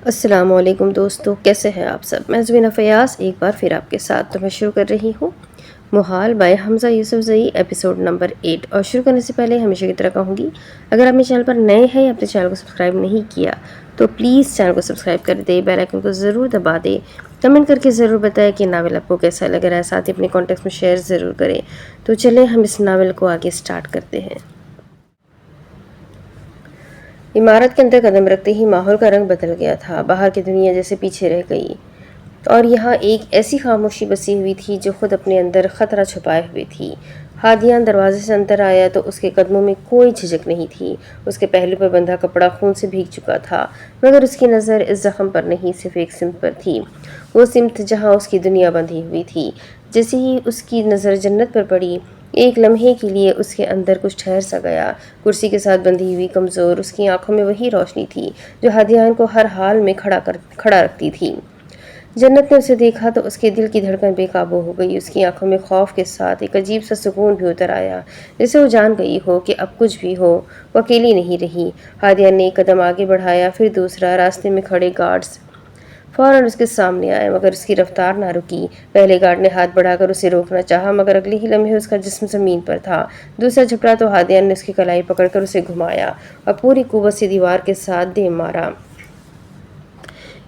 السلام علیکم دوستو، کیسے ہیں آپ سب؟ میں زبینہ فیاض ایک بار پھر آپ کے ساتھ میں شروع کر رہی ہوں محال بائے حمزہ یوسف زئی ایپیسوڈ نمبر 8۔ اور شروع کرنے سے پہلے ہمیشہ کی طرح کہوں گی، اگر آپ میرے چینل پر نئے ہیں یا اپنے چینل کو سبسکرائب نہیں کیا تو پلیز چینل کو سبسکرائب کر دیں، بیل آئیکن کو ضرور دبا دیں، کمنٹ کر کے ضرور بتائیں کہ ناول آپ کو کیسا لگ رہا ہے، ساتھ ہی اپنے کانٹیکٹس میں شیئر ضرور کریں۔ تو چلیں ہم اس ناول کو آگے سٹارٹ کرتے ہیں۔ عمارت کے اندر قدم رکھتے ہی ماحول کا رنگ بدل گیا تھا، باہر کی دنیا جیسے پیچھے رہ گئی اور یہاں ایک ایسی خاموشی بسی ہوئی تھی جو خود اپنے اندر خطرہ چھپائے ہوئے تھی۔ ہادیان دروازے سے اندر آیا تو اس کے قدموں میں کوئی جھجک نہیں تھی، اس کے پہلو پر بندھا کپڑا خون سے بھیگ چکا تھا، مگر اس کی نظر اس زخم پر نہیں، صرف ایک سمت پر تھی، وہ سمت جہاں اس کی دنیا بندھی ہوئی تھی۔ جیسے ہی اس کی نظر جنت پر پڑی، ایک لمحے کے لیے اس کے اندر کچھ ٹھہر سا گیا۔ کرسی کے ساتھ بندھی ہوئی کمزور اس کی آنکھوں میں وہی روشنی تھی جو ہادیان کو ہر حال میں کھڑا رکھتی تھی۔ جنت نے اسے دیکھا تو اس کے دل کی دھڑکن بے قابو ہو گئی، اس کی آنکھوں میں خوف کے ساتھ ایک عجیب سا سکون بھی اتر آیا، جیسے وہ جان گئی ہو کہ اب کچھ بھی ہو وہ اکیلی نہیں رہی۔ ہادیان نے ایک قدم آگے بڑھایا، پھر دوسرا۔ راستے میں کھڑے گارڈز فوراً اس کے سامنے آئے، مگر اس کی رفتار نہ رکی۔ پہلے گارڈ نے ہاتھ بڑھا کر اسے روکنا چاہا، مگر اگلے ہی لمحے اس کا جسم زمین پر تھا۔ دوسرا جھپٹا تو ہادیان نے اس کی کلائی پکڑ کر اسے گھمایا اور پوری قوت سے دیوار کے ساتھ دے مارا۔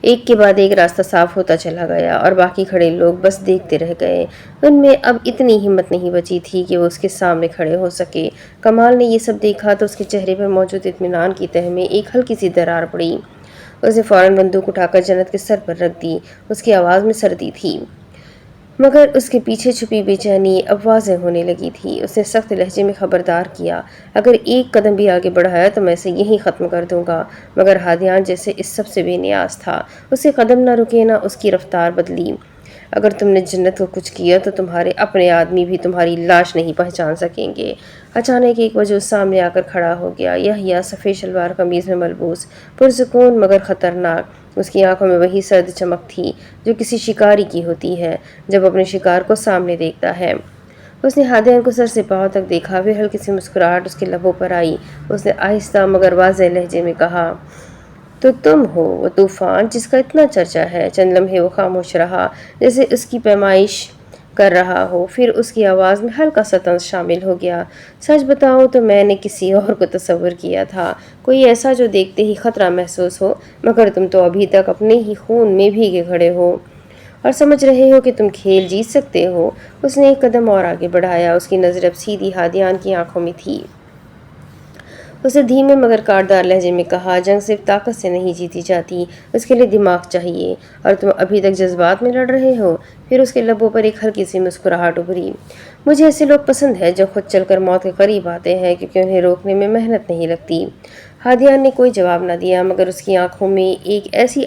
ایک کے بعد ایک راستہ صاف ہوتا چلا گیا اور باقی کھڑے لوگ بس دیکھتے رہ گئے۔ ان میں اب اتنی ہمت نہیں بچی تھی کہ وہ اس کے سامنے کھڑے ہو سکے۔ کمال نے یہ سب دیکھا تو اس کے چہرے پر موجود اطمینان کی تہ میں ایک ہلکی سی درار پڑی۔ اس نے فوراً بندوق اٹھا کر جنت کے سر پر رکھ دی۔ اس کی آواز میں سردی تھی، مگر اس کے پیچھے چھپی بے چینی اب واضح ہونے لگی تھی۔ اس نے سخت لہجے میں خبردار کیا، اگر ایک قدم بھی آگے بڑھایا تو میں اسے یہیں ختم کر دوں گا۔ مگر ہادیان جیسے اس سب سے بے نیاز تھا، اس کے قدم نہ رکے نہ اس کی رفتار بدلی۔ اگر تم نے جنت کو کچھ کیا تو تمہارے اپنے آدمی بھی تمہاری لاش نہیں پہچان سکیں گے۔ اچانک ایک وجود سامنے آ کر کھڑا ہو گیا، یحییٰ سفید شلوار قمیض میں ملبوس، پرسکون مگر خطرناک۔ اس کی آنکھوں میں وہی سرد چمک تھی جو کسی شکاری کی ہوتی ہے جب اپنے شکار کو سامنے دیکھتا ہے۔ اس نے ہادیان کو سر سے پاؤں تک دیکھا، پھر ہلکی سی مسکراہٹ اس کے لبوں پر آئی۔ اس نے آہستہ مگر واضح لہجے میں کہا، تو تم ہو وہ طوفان جس کا اتنا چرچا ہے۔ چند لمحے وہ خاموش رہا، جیسے اس کی پیمائش کر رہا ہو، پھر اس کی آواز میں ہلکا سا طنز شامل ہو گیا۔ سچ بتاؤں تو میں نے کسی اور کو تصور کیا تھا، کوئی ایسا جو دیکھتے ہی خطرہ محسوس ہو، مگر تم تو ابھی تک اپنے ہی خون میں بھیگے کھڑے ہو اور سمجھ رہے ہو کہ تم کھیل جیت سکتے ہو۔ اس نے ایک قدم اور آگے بڑھایا، اس کی نظر اب سیدھی ہادیان کی آنکھوں میں تھی۔ اس نے دھیمے مگر کاٹدار لہجے میں کہا، جنگ صرف طاقت سے نہیں جیتی جاتی، اس کے لیے دماغ چاہیے، اور تم ابھی تک جذبات میں لڑ رہے ہو۔ پھر اس کے لبوں پر ایک ہلکی سی مسکراہٹ ابھری۔ مجھے ایسے لوگ پسند ہیں جو خود چل کر موت کے قریب آتے ہیں، کیونکہ انہیں روکنے میں محنت نہیں لگتی۔ ہادیان نے کوئی جواب نہ دیا، مگر اس کی آنکھوں میں ایک ایسی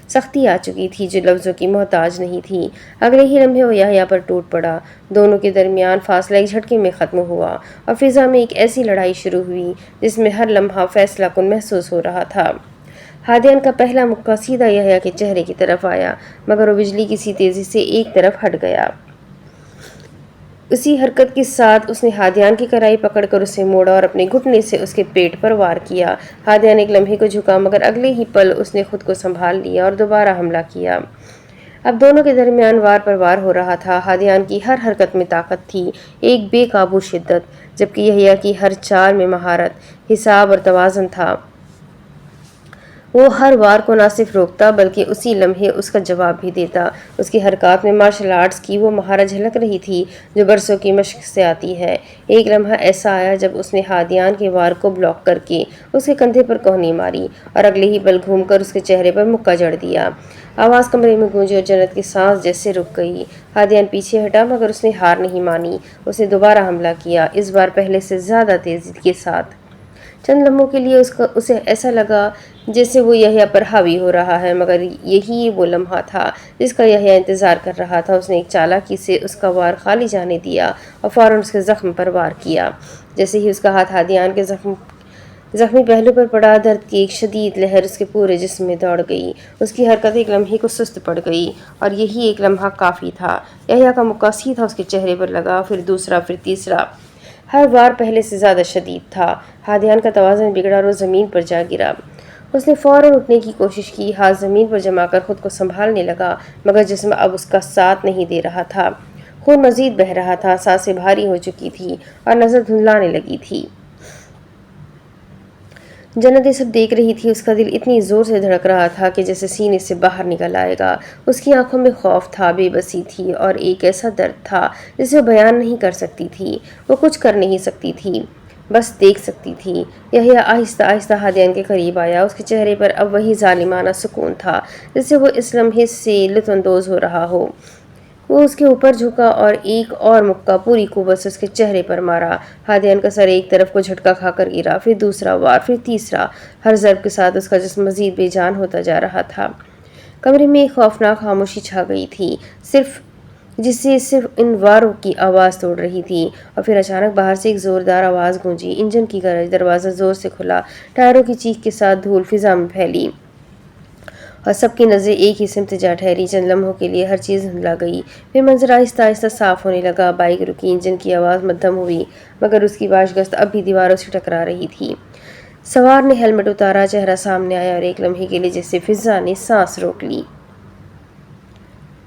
سختی آ چکی تھی جو لفظوں کی محتاج نہیں تھی۔ اگلے ہی لمحے وہ یحییٰ پر ٹوٹ پڑا، دونوں کے درمیان فاصلہ ایک جھٹکے میں ختم ہوا اور فضا میں ایک ایسی لڑائی شروع ہوئی جس میں ہر لمحہ فیصلہ کن محسوس ہو رہا تھا۔ ہادیان کا پہلا مکہ سیدھا یحییٰ کے چہرے کی طرف آیا، مگر وہ بجلی کی سی تیزی سے ایک طرف ہٹ گیا۔ اسی حرکت کے ساتھ اس نے ہادیان کی کلائی پکڑ کر اسے موڑا اور اپنے گھٹنے سے اس کے پیٹ پر وار کیا۔ ہادیان ایک لمحے کو جھکا، مگر اگلے ہی پل اس نے خود کو سنبھال لیا اور دوبارہ حملہ کیا۔ اب دونوں کے درمیان وار پر وار ہو رہا تھا۔ ہادیان کی ہر حرکت میں طاقت تھی، ایک بے قابو شدت، جبکہ یحییٰ کی ہر چال میں مہارت، حساب اور توازن تھا۔ وہ ہر وار کو نہ صرف روکتا بلکہ اسی لمحے اس کا جواب بھی دیتا۔ اس کی حرکات میں مارشل آرٹس کی وہ مہارت جھلک رہی تھی جو برسوں کی مشق سے آتی ہے۔ ایک لمحہ ایسا آیا جب اس نے ہادیان کے وار کو بلاک کر کے اس کے کندھے پر کوہنی ماری اور اگلے ہی پل گھوم کر اس کے چہرے پر مکہ جڑ دیا۔ آواز کمرے میں گونجی اور جنت کی سانس جیسے رک گئی۔ ہادیان پیچھے ہٹا، مگر اس نے ہار نہیں مانی۔ اس نے دوبارہ حملہ کیا، اس بار پہلے سے زیادہ تیزی کے ساتھ۔ چند لمحوں کے لیے اسے ایسا لگا جیسے وہ یحییٰ پر حاوی ہو رہا ہے، مگر یہی وہ لمحہ تھا جس کا یحییٰ انتظار کر رہا تھا۔ اس نے ایک چالاکی سے اس کا وار خالی جانے دیا اور فوراً اس کے زخم پر وار کیا۔ جیسے ہی اس کا ہاتھ ہادیان کے زخمی پہلو پر پڑا، درد کی ایک شدید لہر اس کے پورے جسم میں دوڑ گئی۔ اس کی حرکت ایک لمحے کو سست پڑ گئی، اور یہی ایک لمحہ کافی تھا۔ یحییٰ کا مکہ سیدھا اس کے چہرے پر لگا، پھر دوسرا، پھر تیسرا۔ ہر وار پہلے سے زیادہ شدید تھا۔ ہادیان کا توازن بگڑا اور وہ زمین پر جا گرا۔ اس نے فوراً اٹھنے کی کوشش کی، ہاتھ زمین پر جما کر خود کو سنبھالنے لگا، مگر جسم اب اس کا ساتھ نہیں دے رہا تھا۔ خون مزید بہہ رہا تھا، سانسیں بھاری ہو چکی تھی اور نظر دھندلانے لگی تھی۔ جنت یہ سب دیکھ رہی تھی، اس کا دل اتنی زور سے دھڑک رہا تھا کہ جیسے سینے سے باہر نکل آئے گا۔ اس کی آنکھوں میں خوف تھا، بے بسی تھی اور ایک ایسا درد تھا جسے وہ بیان نہیں کر سکتی تھی۔ وہ کچھ کر نہیں سکتی تھی، بس دیکھ سکتی تھی۔ یحییٰ آہستہ آہستہ ہادیان کے قریب آیا، اس کے چہرے پر اب وہی ظالمانہ سکون تھا جس سے وہ اس لمحے سے لطف اندوز ہو رہا ہو۔ وہ اس کے اوپر جھکا اور ایک اور مکہ پوری قوت سے اس کے چہرے پر مارا۔ ہادیان کا سر ایک طرف کو جھٹکا کھا کر گرا، پھر دوسرا وار، پھر تیسرا۔ ہر ضرب کے ساتھ اس کا جسم مزید بے جان ہوتا جا رہا تھا۔ کمرے میں ایک خوفناک خاموشی چھا گئی تھی، جسے صرف ان واروں کی آواز توڑ رہی تھی۔ اور پھر اچانک باہر سے ایک زوردار آواز گونجی، انجن کی گرج، دروازہ زور سے کھلا، ٹائروں کی چیخ کے ساتھ دھول فضا میں پھیلی اور سب کی نظریں ایک ہی سمت جا ٹھہری۔ چند لمحوں کے لیے ہر چیز دھندلا گئی، پھر منظر آہستہ آہستہ صاف ہونے لگا۔ بائک رکی، انجن کی آواز مدھم ہوئی، مگر اس کی باشگشت اب بھی دیواروں سے ٹکرا رہی تھی۔ سوار نے ہیلمٹ اتارا، چہرہ سامنے آیا اور ایک لمحے کے لیے جیسے فضا نے سانس روک لی۔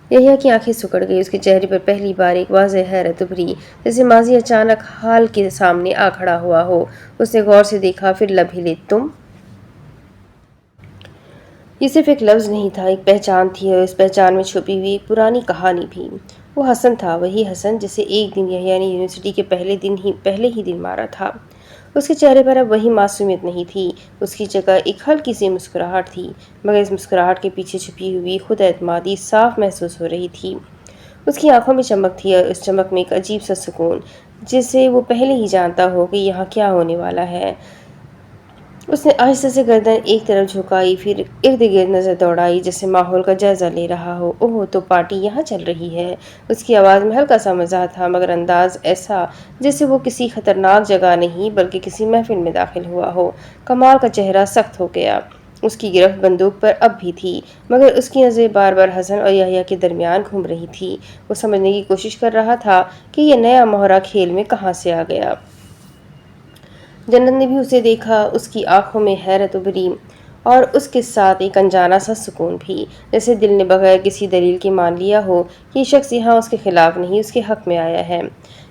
یحییٰ کی آنکھیں سکڑ گئی، اس کے چہرے پر پہلی بار ایک واضح حیرت ابھری، جیسے ماضی اچانک حال کے سامنے آ کھڑا ہوا ہو۔ اس نے غور سے دیکھا، پھر لب ہلے، تم؟ یہ صرف ایک لفظ نہیں تھا، ایک پہچان تھی، اور اس پہچان میں چھپی ہوئی ایک پرانی کہانی بھی۔ وہ حسن تھا، وہی حسن جسے ایک دن یحییٰ نے یونیورسٹی کے پہلے ہی دن مارا تھا۔ اس کے چہرے پر اب وہی معصومیت نہیں تھی، اس کی جگہ ایک ہلکی سی مسکراہٹ تھی، مگر اس مسکراہٹ کے پیچھے چھپی ہوئی خود اعتمادی صاف محسوس ہو رہی تھی۔ اس کی آنکھوں میں چمک تھی اور اس چمک میں ایک عجیب سا سکون، جسے وہ پہلے ہی جانتا ہو کہ یہاں کیا ہونے والا ہے۔ اس نے آہستہ سے گردن ایک طرف جھکائی، پھر ارد گرد نظر دوڑائی، جیسے ماحول کا جائزہ لے رہا ہو۔ اوہ، تو پارٹی یہاں چل رہی ہے۔ اس کی آواز میں ہلکا سا مزاح تھا، مگر انداز ایسا جیسے وہ کسی خطرناک جگہ نہیں بلکہ کسی محفل میں داخل ہوا ہو۔ کمال کا چہرہ سخت ہو گیا، اس کی گرفت بندوق پر اب بھی تھی، مگر اس کی نظریں بار بار حسن اور یحییٰ کے درمیان گھوم رہی تھی۔ وہ سمجھنے کی کوشش کر رہا تھا کہ یہ نیا مہرہ کھیل میں کہاں سے آ گیا۔ جنت نے بھی اسے دیکھا، اس کی آنکھوں میں حیرت ابھری اور اس کے ساتھ ایک انجانا سا سکون بھی، جیسے دل نے بغیر کسی دلیل کے مان لیا ہو کہ یہ شخص یہاں اس کے خلاف نہیں، اس کے حق میں آیا ہے۔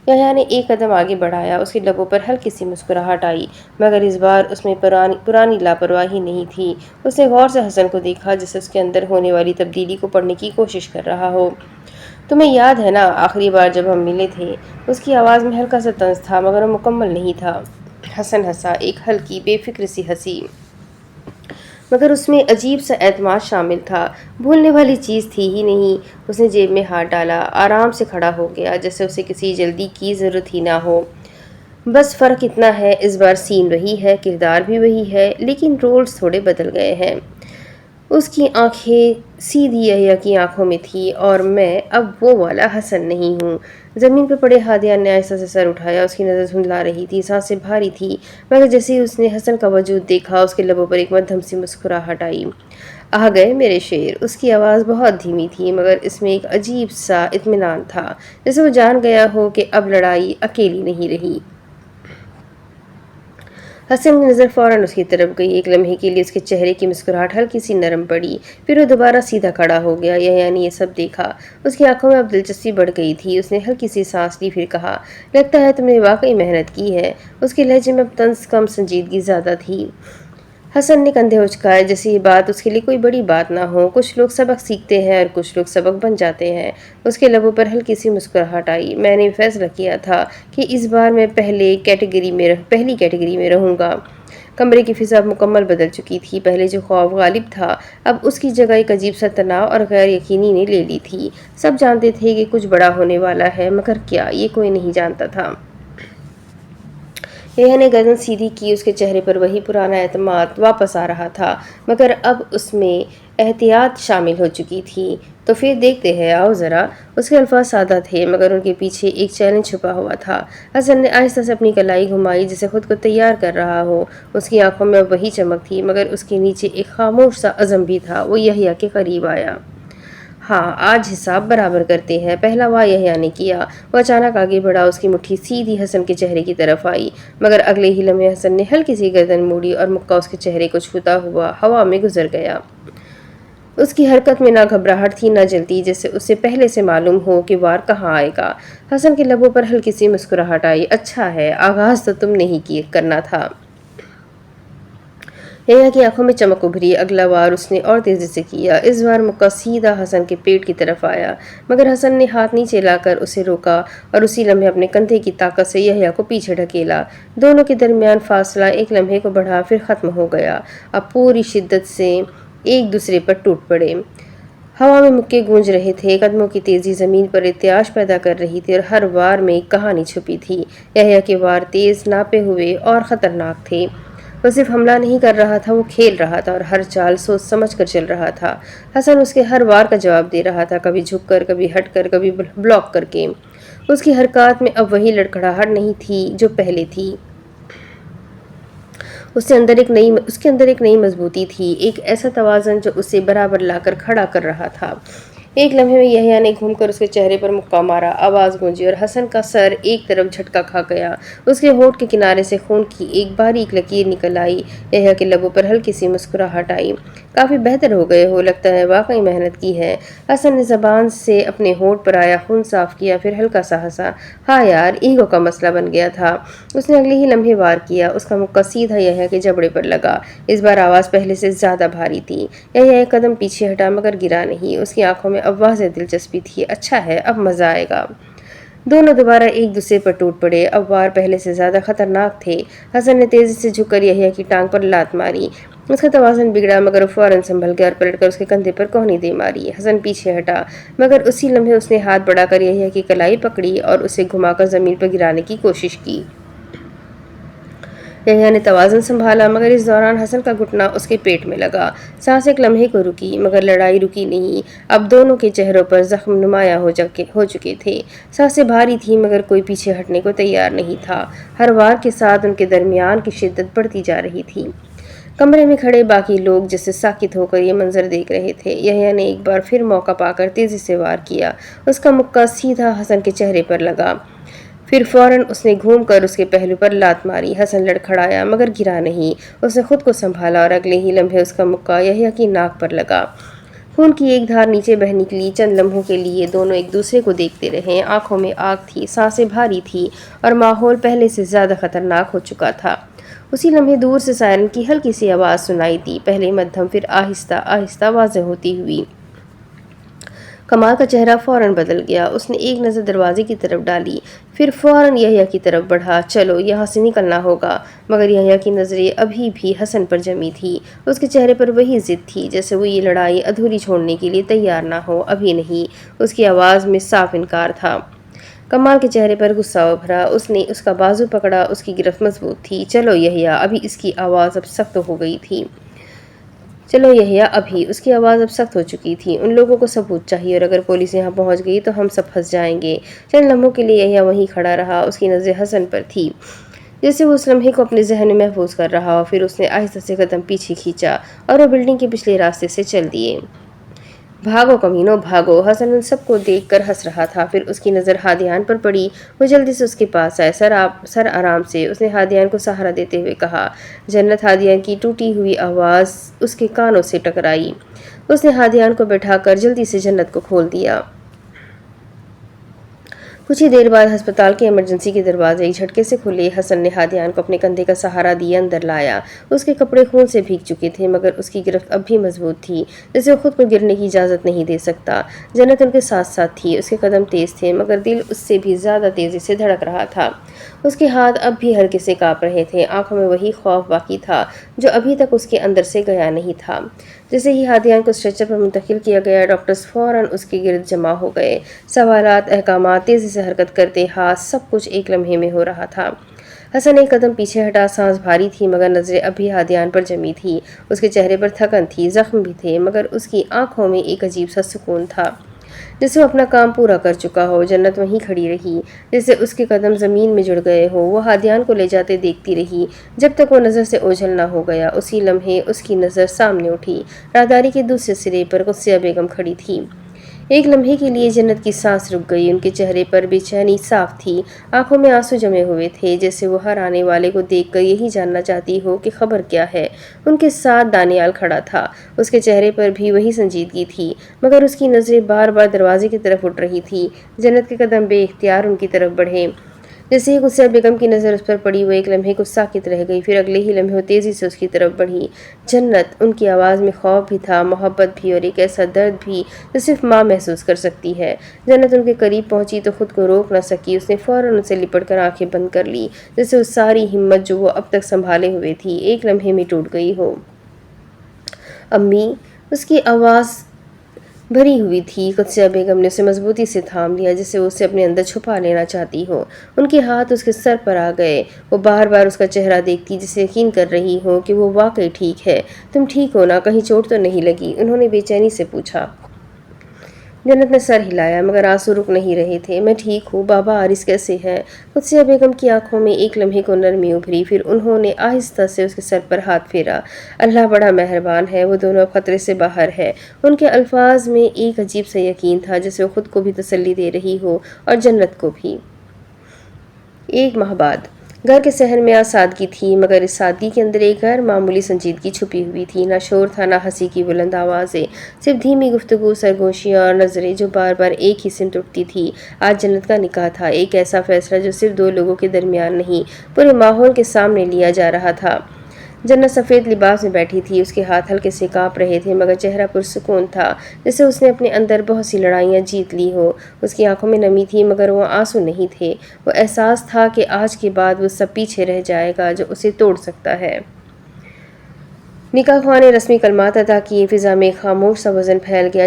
یحییٰ نے ایک قدم آگے بڑھایا، اس کے لبوں پر ہلکی سی مسکراہٹ آئی، مگر اس بار اس میں پرانی لاپرواہی نہیں تھی۔ اس نے غور سے حسن کو دیکھا، جیسے اس کے اندر ہونے والی تبدیلی کو پڑھنے کی کوشش کر رہا ہو۔ تمہیں یاد ہے نا آخری بار جب ہم ملے تھے؟ اس کی آواز میں ہلکا سا طنز تھا، مگر وہ مکمل نہیں تھا۔ حسن ہنسا، ایک ہلکی بے فکر سی ہنسی، مگر اس میں عجیب سا اعتماد شامل تھا۔ بھولنے والی چیز تھی ہی نہیں۔ اس نے جیب میں ہاتھ ڈالا، آرام سے کھڑا ہو گیا، جیسے اسے کسی جلدی کی ضرورت ہی نہ ہو۔ بس فرق اتنا ہے، اس بار سین وہی ہے، کردار بھی وہی ہے، لیکن رولز تھوڑے بدل گئے ہیں۔ اس کی آنکھیں سیدھی یحییٰ کی آنکھوں میں تھی، اور میں اب وہ والا حسن نہیں ہوں۔ زمین پر پڑے ہادیان نے آہستہ سے سر اٹھایا، اس کی نظر دھندلا رہی تھی، سانسیں بھاری تھی، مگر جیسے ہی اس نے حسن کا وجود دیکھا، اس کے لبوں پر ایک مدھم سی مسکراہٹ آئی۔ آ گئے میرے شیر۔ اس کی آواز بہت دھیمی تھی، مگر اس میں ایک عجیب سا اطمینان تھا، جیسے وہ جان گیا ہو کہ اب لڑائی اکیلی نہیں رہی۔ حسن کی نظر فوراً اس کی طرف گئی، ایک لمحے کے لیے اس کے چہرے کی مسکراہٹ ہلکی سی نرم پڑی، پھر وہ دوبارہ سیدھا کھڑا ہو گیا۔ یحییٰ نے یہ سب دیکھا، اس کی آنکھوں میں اب دلچسپی بڑھ گئی تھی۔ اس نے ہلکی سی سانس لی، پھر کہا، لگتا ہے تم نے واقعی محنت کی ہے۔ اس کے لہجے میں اب طنز کم، سنجیدگی زیادہ تھی۔ حسن نے کندھے اچکائے، جیسے یہ بات اس کے لیے کوئی بڑی بات نہ ہو۔ کچھ لوگ سبق سیکھتے ہیں اور کچھ لوگ سبق بن جاتے ہیں۔ اس کے لبوں پر ہلکی سی مسکراہٹ آئی۔ میں نے فیصلہ کیا تھا کہ اس بار میں پہلی کیٹیگری میں رہوں گا۔ کمرے کی فضا مکمل بدل چکی تھی، پہلے جو خوف غالب تھا اب اس کی جگہ ایک عجیب سا تناؤ اور غیر یقینی نے لے لی تھی۔ سب جانتے تھے کہ کچھ بڑا ہونے والا ہے، مگر کیا، یہ کوئی نہیں جانتا تھا۔ یحییٰ نے گردن سیدھی کی، اس کے چہرے پر وہی پرانا اعتماد واپس آ رہا تھا، مگر اب اس میں احتیاط شامل ہو چکی تھی۔ تو پھر دیکھتے ہیں، آؤ ذرا۔ اس کے الفاظ سادہ تھے، مگر ان کے پیچھے ایک چیلنج چھپا ہوا تھا۔ حسن نے آہستہ سے اپنی کلائی گھمائی، جسے خود کو تیار کر رہا ہو۔ اس کی آنکھوں میں وہی چمک تھی، مگر اس کے نیچے ایک خاموش سا عزم بھی تھا۔ وہ یحییٰ کے قریب آیا ہاں آج حساب برابر کرتے ہیں، پہلا واہ یحییٰ نے کیا۔ وہ اچانک آگے بڑھا، اس کی مٹھی سیدھی حسن کے چہرے کی طرف آئی، مگر اگلے ہی لمحے حسن نے ہلکی سی گردن موڑی اور مکہ اس کے چہرے کو چھوتا ہوا ہوا میں گزر گیا۔ اس کی حرکت میں نہ گھبراہٹ تھی نہ جلدی، جیسے اسے پہلے سے معلوم ہو کہ وار کہاں آئے گا۔ حسن کے لبوں پر ہلکی سی مسکراہٹ آئی۔ اچھا ہے، آغاز تو تم نے ہی کرنا تھا۔ یحییٰ کی آنکھوں میں چمک ابھری۔ اگلا وار اس نے اور تیزی سے کیا۔ اس بار مکہ سیدھا حسن کے پیٹ کی طرف آیا، مگر حسن نے ہاتھ نیچے لا کر اسے روکا اور اسی لمحے اپنے کندھے کی طاقت سے یحییٰ کو پیچھے ڈھکیلا۔ دونوں کے درمیان فاصلہ ایک لمحے کو بڑھا پھر ختم ہو گیا۔ اب پوری شدت سے ایک دوسرے پر ٹوٹ پڑے۔ ہوا میں مکے گونج رہے تھے، قدموں کی تیزی زمین پر ارتعاش پیدا کر رہی تھی اور ہر وار میں ایک کہانی چھپی تھی۔ یحییٰ کے وار تیز، ناپے ہوئے اور خطرناک تھے۔ وہ صرف حملہ نہیں کر رہا تھا، وہ کھیل رہا تھا اور ہر چال سوچ سمجھ کر چل رہا تھا۔ حسن اس کے ہر وار کا جواب دے رہا تھا، کبھی جھک کر، کبھی ہٹ کر، کبھی بلاک کر کے۔ اس کی حرکات میں اب وہی لڑکھڑاہٹ نہیں تھی جو پہلے تھی۔ اس کے اندر ایک نئی مضبوطی تھی، ایک ایسا توازن جو اسے برابر لا کر کھڑا کر رہا تھا۔ ایک لمحے میں یحییٰ نے گھوم کر اس کے چہرے پر مکہ مارا، آواز گونجی اور حسن کا سر ایک طرف جھٹکا کھا گیا۔ اس کے ہونٹ کے کنارے سے خون کی ایک باریک لکیر نکل آئی۔ یحییٰ کے لبوں پر ہلکی سی مسکراہٹ آئی۔ کافی بہتر ہو گئے ہو، لگتا ہے واقعی محنت کی ہے۔ حسن نے زبان سے اپنے ہونٹ پر آیا خون صاف کیا، پھر ہلکا سا ہنسا۔ ہاں یار، ایگو کا مسئلہ بن گیا تھا۔ اس نے اگلے ہی لمحے وار کیا، اس کا مکہ سیدھا یحییٰ کے جبڑے پر لگا۔ اس بار آواز پہلے سے زیادہ بھاری تھی۔ یحییٰ ایک قدم پیچھے ہٹا مگر گرا نہیں۔ اس کی آنکھوں میں اب واضح دلچسپی تھی۔ اچھا ہے، اب مزہ آئے گا۔ دونوں دوبارہ ایک دوسرے پر ٹوٹ پڑے۔ اب وار پہلے سے زیادہ خطرناک تھے۔ حسن نے تیزی سے جھک کر یحییٰ کی ٹانگ پر لات ماری۔ اس کا توازن بگڑا مگر وہ فوراً سنبھل گیا اور پلٹ کر اس کے کندھے پر کوہنی دے ماری۔ حسن پیچھے ہٹا مگر اسی لمحے اس نے ہاتھ بڑھا کر یحییٰ کی کلائی پکڑی اور اسے گھما کر زمین پر گرانے کی کوشش کی۔ یحییٰ نے توازن سنبھالا مگر اس دوران حسن کا گھٹنا اس کے پیٹ میں لگا۔ سانس ایک لمحے کو رکی مگر لڑائی رکی نہیں۔ اب دونوں کے چہروں پر زخم نمایاں ہو چکے تھے۔ سانسیں بھاری تھیں مگر کوئی پیچھے ہٹنے کو تیار نہیں تھا۔ ہر وار کے ساتھ ان کے درمیان کی شدت بڑھتی جا رہی تھی۔ کمرے میں کھڑے باقی لوگ جیسے ساکت ہو کر یہ منظر دیکھ رہے تھے۔ یحییٰ نے ایک بار پھر موقع پا کر تیزی سے وار کیا۔ اس کا مکہ سیدھا حسن کے چہرے پر لگا، پھر فوراً اس نے گھوم کر اس کے پہلو پر لات ماری۔ حسن لڑکھڑایا مگر گرا نہیں۔ اس نے خود کو سنبھالا اور اگلے ہی لمحے اس کا مکہ یحییٰ کی ناک پر لگا۔ خون کی ایک دھار نیچے بہہ نکلی۔ چند لمحوں کے لیے دونوں ایک دوسرے کو دیکھتے رہے۔ آنکھوں میں آگ تھی، سانسیں بھاری تھی اور ماحول پہلے سے زیادہ خطرناک ہو چکا تھا۔ اسی لمحے دور سے سائرن کی ہلکی سی آواز سنائی دی، پہلے مدھم پھر آہستہ آہستہ واضح ہوتی ہوئی۔ کمال کا چہرہ فوراً بدل گیا۔ اس نے ایک نظر دروازے کی طرف ڈالی، پھر فوراً یحییٰ کی طرف بڑھا۔ چلو یہاں سے نکلنا ہوگا۔ مگر یحییٰ کی نظریں ابھی بھی حسن پر جمی تھی۔ اس کے چہرے پر وہی ضد تھی، جیسے وہ یہ لڑائی ادھوری چھوڑنے کے لیے تیار نہ ہو۔ ابھی نہیں۔ اس کی آواز میں صاف انکار تھا۔ کمال کے چہرے پر غصہ ابھرا۔ اس نے اس کا بازو پکڑا، اس کی گرفت مضبوط تھی۔ چلو یحییٰ، ابھی اس کی آواز اب سخت ہو گئی تھی۔ چلو یحییٰ، ابھی اس کی آواز اب سخت ہو چکی تھی۔ ان لوگوں کو ثبوت چاہیے اور اگر پولیس یہاں پہنچ گئی تو ہم سب پھنس جائیں گے۔ چند لمحوں کے لیے یحییٰ وہیں کھڑا رہا، اس کی نظریں حسن پر تھی، جیسے وہ اس لمحے کو اپنے ذہن میں محفوظ کر رہا ہو۔ پھر اس نے آہستہ سے قدم پیچھے کھینچا اور وہ بلڈنگ کے پچھلے راستے سے چل دیے۔ بھاگو کمینوں بھاگو! حسن ان سب کو دیکھ کر ہنس رہا تھا۔ پھر اس کی نظر ہادیان پر پڑی۔ وہ جلدی سے اس کے پاس آئے۔ سر آرام سے، اس نے ہادیان کو سہارا دیتے ہوئے کہا۔ جنت! ہادیان کی ٹوٹی ہوئی آواز اس کے کانوں سے ٹکرائی۔ اس نے ہادیان کو بٹھا کر جلدی سے جنت کو کھول دیا۔ کچھ ہی دیر بعد ہسپتال کے ایمرجنسی کے دروازے ایک جھٹکے سے کھلے۔ حسن نے ہادیان کو اپنے کندھے کا سہارا دیا اندر لایا۔ اس کے کپڑے خون سے بھیگ چکے تھے مگر اس کی گرفت اب بھی مضبوط تھی، جیسے وہ خود کو گرنے کی اجازت نہیں دے سکتا۔ جنت ان کے ساتھ ساتھ تھی۔ اس کے قدم تیز تھے مگر دل اس سے بھی زیادہ تیزی سے دھڑک رہا تھا۔ اس کے ہاتھ اب بھی ہلکے سے کانپ رہے تھے۔ آنکھوں میں وہی خوف باقی تھا جو ابھی تک اس کے اندر سے گیا نہیں تھا۔ جیسے ہی ہادیان کو اسٹریچر پر منتقل کیا گیا، ڈاکٹرز فوراً اس کے گرد جمع ہو گئے۔ سوالات، احکامات، تیزی سے حرکت کرتے ہاتھ، سب کچھ ایک لمحے میں ہو رہا تھا۔ حسن ایک قدم پیچھے ہٹا، سانس بھاری تھی مگر نظریں اب بھی ہادیان پر جمی تھی۔ اس کے چہرے پر تھکن تھی، زخم بھی تھے مگر اس کی آنکھوں میں ایک عجیب سا سکون تھا، جیسے وہ اپنا کام پورا کر چکا ہو۔ جنت وہیں کھڑی رہی، جیسے اس کے قدم زمین میں جڑ گئے ہو۔ وہ ہادیان کو لے جاتے دیکھتی رہی جب تک وہ نظر سے اوجھل نہ ہو گیا۔ اسی لمحے اس کی نظر سامنے اٹھی۔ راہداری کے دوسرے سرے پر قدسیہ بیگم کھڑی تھی۔ ایک لمحے کے لیے جنت کی سانس رک گئی۔ ان کے چہرے پر بے چینی صاف تھی، آنکھوں میں آنسو جمے ہوئے تھے، جیسے وہ ہر آنے والے کو دیکھ کر یہی جاننا چاہتی ہو کہ خبر کیا ہے۔ ان کے ساتھ دانیال کھڑا تھا، اس کے چہرے پر بھی وہی سنجیدگی تھی، مگر اس کی نظریں بار بار دروازے کی طرف اٹھ رہی تھی۔ جنت کے قدم بے اختیار ان کی طرف بڑھے۔ جیسے ہی غصہ بیگم کی نظر اس پر پڑی، وہ ایک لمحے کو ساکت رہ گئی، پھر اگلے ہی لمحے وہ تیزی سے اس کی طرف بڑھی۔ جنت! ان کی آواز میں خوف بھی تھا، محبت بھی، اور ایک ایسا درد بھی جو صرف ماں محسوس کر سکتی ہے۔ جنت ان کے قریب پہنچی تو خود کو روک نہ سکی، اس نے فوراً ان سے لپٹ کر آنکھیں بند کر لی، جیسے وہ ساری ہمت جو وہ اب تک سنبھالے ہوئے تھی ایک لمحے میں ٹوٹ گئی ہو۔ امی! اس کی آواز بھری ہوئی تھی۔ قدسیہ بیگم نے اسے مضبوطی سے تھام لیا، جسے وہ اسے اپنے اندر چھپا لینا چاہتی ہو۔ ان کے ہاتھ اس کے سر پر آ گئے، وہ بار بار اس کا چہرہ دیکھتی، جسے یقین کر رہی ہو کہ وہ واقعی ٹھیک ہے۔ تم ٹھیک ہو نا؟ کہیں چوٹ تو نہیں لگی؟ انہوں نے بے چینی سے پوچھا۔ جنت نے سر ہلایا، مگر آنسو رک نہیں رہے تھے۔ میں ٹھیک ہوں، بابا عارض کیسے ہیں؟ قدسیہ بیگم کی آنکھوں میں ایک لمحے کو نرمی ابھری، پھر انہوں نے آہستہ سے اس کے سر پر ہاتھ پھیرا۔ اللہ بڑا مہربان ہے، وہ دونوں اب خطرے سے باہر ہے۔ ان کے الفاظ میں ایک عجیب سا یقین تھا، جیسے وہ خود کو بھی تسلی دے رہی ہو اور جنت کو بھی۔ ایک ماہ بعد گھر کے صحن میں آج سادگی تھی، مگر اس سادگی کے اندر ایک غیر معمولی سنجیدگی چھپی ہوئی تھی۔ نہ شور تھا، نہ ہنسی کی بلند آوازیں، صرف دھیمی گفتگو، سرگوشیاں اور نظریں جو بار بار ایک ہی سمت اٹھتی تھی۔ آج جنت کا نکاح تھا، ایک ایسا فیصلہ جو صرف دو لوگوں کے درمیان نہیں، پورے ماحول کے سامنے لیا جا رہا تھا۔ جنت سفید لباس میں بیٹھی تھی، اس کے ہاتھ ہلکے سے کانپ رہے تھے، مگر چہرہ پرسکون تھا، جیسے اس نے اپنے اندر بہت سی لڑائیاں جیت لی ہو۔ اس کی آنکھوں میں نمی تھی، مگر وہ آنسو نہیں تھے، وہ احساس تھا کہ آج کے بعد وہ سب پیچھے رہ جائے گا جو اسے توڑ سکتا ہے۔ نکاح خواہ نے رسمی کلمات ادا کیے، فضا میں ایک خاموش سا وزن پھیل گیا۔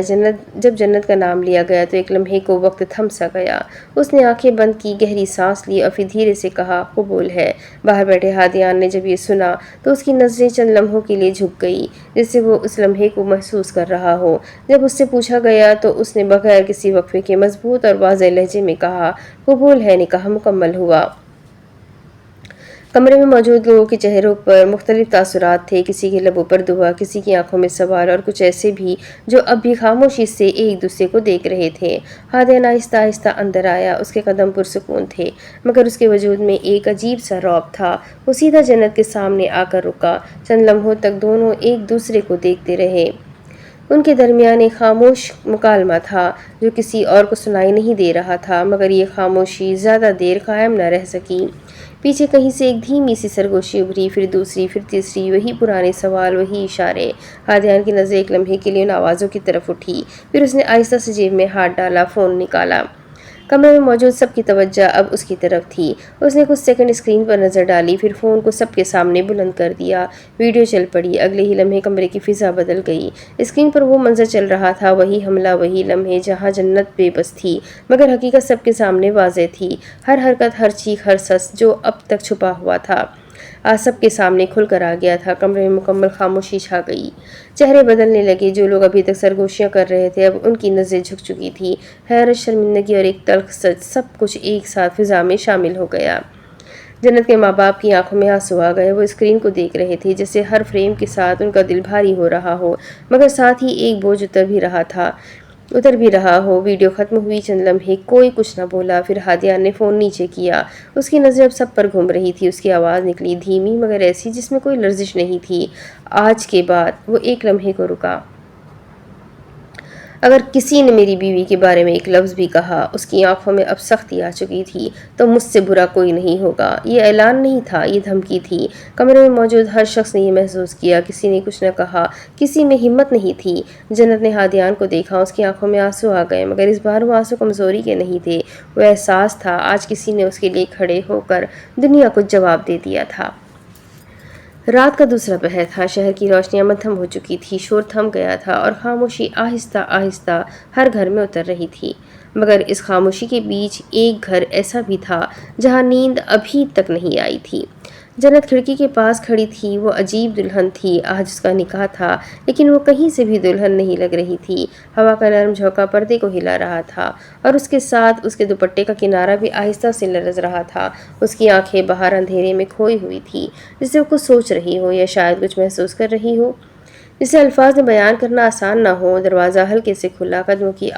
جب جنت کا نام لیا گیا تو ایک لمحے کو وقت تھم سا گیا۔ اس نے آنکھیں بند کی، گہری سانس لی اور پھر دھیرے سے کہا، قبول ہے۔ باہر بیٹھے ہادیان نے جب یہ سنا تو اس کی نظریں چند لمحوں کے لیے جھک گئی، جیسے وہ اس لمحے کو محسوس کر رہا ہو جب اس سے پوچھا گیا تو اس نے بغیر کسی وقفے کے مضبوط اور واضح لہجے میں کہا، قبول ہے، نکاح مکمل ہوا۔ کمرے میں موجود لوگوں کے چہروں پر مختلف تاثرات تھے، کسی کے لبوں پر دعا، کسی کی آنکھوں میں سوال، اور کچھ ایسے بھی جو اب بھی خاموشی سے ایک دوسرے کو دیکھ رہے تھے۔ ہادیان آہستہ آہستہ اندر آیا، اس کے قدم پرسکون تھے، مگر اس کے وجود میں ایک عجیب سا رعب تھا۔ وہ سیدھا جنت کے سامنے آ کر رکا، چند لمحوں تک دونوں ایک دوسرے کو دیکھتے رہے۔ ان کے درمیان ایک خاموش مکالمہ تھا جو کسی اور کو سنائی نہیں دے رہا تھا، مگر یہ خاموشی زیادہ دیر قائم نہ رہ سکی۔ پیچھے کہیں سے ایک دھیمی سی سرگوشی ابھری، پھر دوسری، پھر تیسری، وہی پرانے سوال، وہی اشارے۔ ہادیان کی نظر ایک لمحے کے لیے ان آوازوں کی طرف اٹھی، پھر اس نے آہستہ سے جیب میں ہاتھ ڈالا، فون نکالا۔ کمرے میں موجود سب کی توجہ اب اس کی طرف تھی۔ اس نے کچھ سیکنڈ اسکرین پر نظر ڈالی، پھر فون کو سب کے سامنے بلند کر دیا۔ ویڈیو چل پڑی۔ اگلے ہی لمحے کمرے کی فضا بدل گئی۔ اسکرین پر وہ منظر چل رہا تھا، وہی حملہ، وہی لمحے جہاں جنت بے بس تھی، مگر حقیقت سب کے سامنے واضح تھی۔ ہر حرکت، ہر چیخ، ہر سس جو اب تک چھپا ہوا تھا، آج سب کے سامنے کھل کر آ گیا تھا۔ کمرے میں مکمل خاموشی چھا گئی۔ چہرے بدلنے لگے، جو لوگ ابھی تک سرگوشیاں کر رہے تھے اب ان کی نظریں جھک چکی تھی۔ حیرت، شرمندگی اور ایک تلخ سچ، سب کچھ ایک ساتھ فضا میں شامل ہو گیا۔ جنت کے ماں باپ کی آنکھوں میں آنسو آ گئے، وہ اسکرین کو دیکھ رہے تھے، جیسے ہر فریم کے ساتھ ان کا دل بھاری ہو رہا ہو، مگر ساتھ ہی ایک بوجھ اتر بھی رہا ہو۔ ویڈیو ختم ہوئی، چند لمحے کوئی کچھ نہ بولا، پھر ہادیان نے فون نیچے کیا۔ اس کی نظر اب سب پر گھوم رہی تھی، اس کی آواز نکلی، دھیمی مگر ایسی جس میں کوئی لرزش نہیں تھی، آج کے بعد۔ وہ ایک لمحے کو رکا۔ اگر کسی نے میری بیوی کے بارے میں ایک لفظ بھی کہا، اس کی آنکھوں میں اب سختی آ چکی تھی، تو مجھ سے برا کوئی نہیں ہوگا۔ یہ اعلان نہیں تھا، یہ دھمکی تھی۔ کمرے میں موجود ہر شخص نے یہ محسوس کیا، کسی نے کچھ نہ کہا، کسی میں ہمت نہیں تھی۔ جنت نے ہادیان کو دیکھا، اس کی آنکھوں میں آنسو آ گئے، مگر اس بار وہ آنسو کمزوری کے نہیں تھے، وہ احساس تھا آج کسی نے اس کے لیے کھڑے ہو کر دنیا کو جواب دے دیا تھا۔ رات کا دوسرا پہر تھا، شہر کی روشنیاں مدھم ہو چکی تھی، شور تھم گیا تھا اور خاموشی آہستہ آہستہ ہر گھر میں اتر رہی تھی، مگر اس خاموشی کے بیچ ایک گھر ایسا بھی تھا جہاں نیند ابھی تک نہیں آئی تھی۔ جنت کھڑکی کے پاس کھڑی تھی، وہ عجیب دلہن تھی، آج اس کا نکاح تھا، لیکن وہ کہیں سے بھی دلہن نہیں لگ رہی تھی۔ ہوا کا نرم جھونکا پردے کو ہلا رہا تھا اور اس کے ساتھ اس کے دوپٹے کا کنارہ بھی آہستہ سے لرز رہا تھا۔ اس کی آنکھیں باہر اندھیرے میں کھوئی ہوئی تھی، جسے وہ کچھ سوچ رہی ہو یا شاید کچھ محسوس کر رہی ہو۔ جسے الفاظ میں بیان کرنا آسان نہ ہو۔ دروازہ ہلکے سے کھلا، قدموں کی